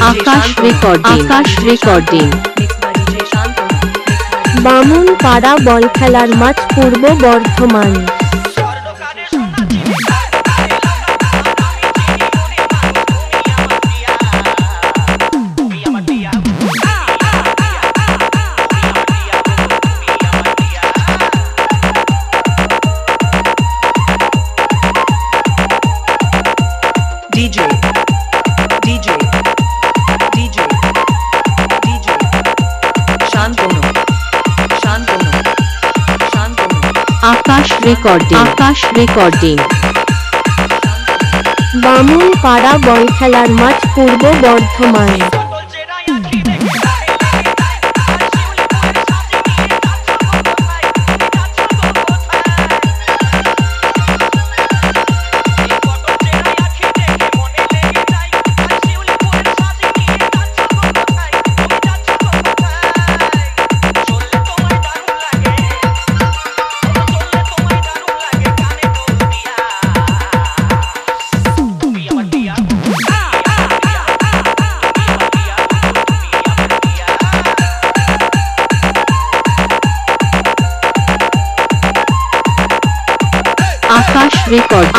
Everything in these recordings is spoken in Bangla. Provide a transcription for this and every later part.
আকাশ রেকর্ডিং। বামুনপাড়া বল খেলার মাঠ পূর্ব বর্ধমান। আকাশ রেকর্ডিং। বামুনপাড়া বল খেলার মাঠ পূর্ব বর্ধমান।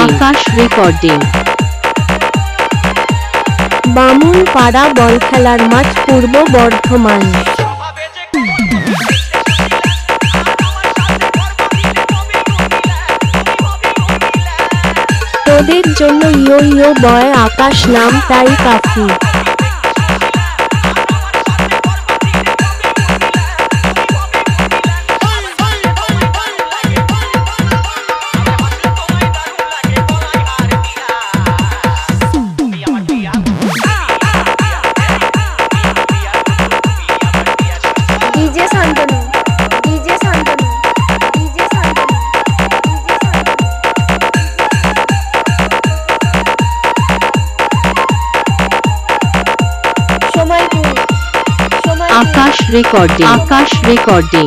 আকাশ রেকর্ডিং। বামুনপাড়া বল খেলার মাঠ পূর্ব বর্ধমান। তোদের জন্য ইয়ো ইয়ো বয় আকাশ নামটাই কাফি। আকাশ রেকর্ডিং।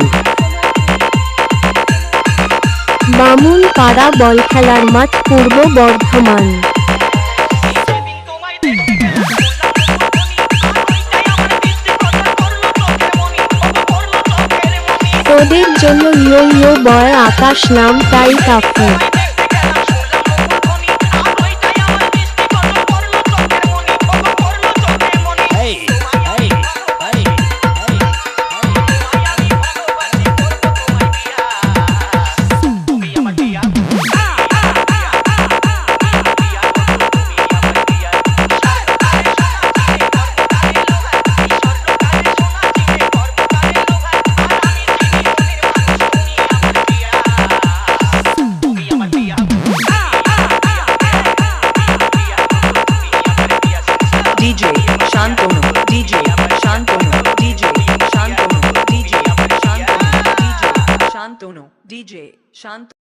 বামুনপাড়া বল খেলার মাঠ পূর্ব বর্ধমান। তোদের জন্য ইয়ো ইয়ো বয় আকাশ নামটাই কাফি। DJ Shantanu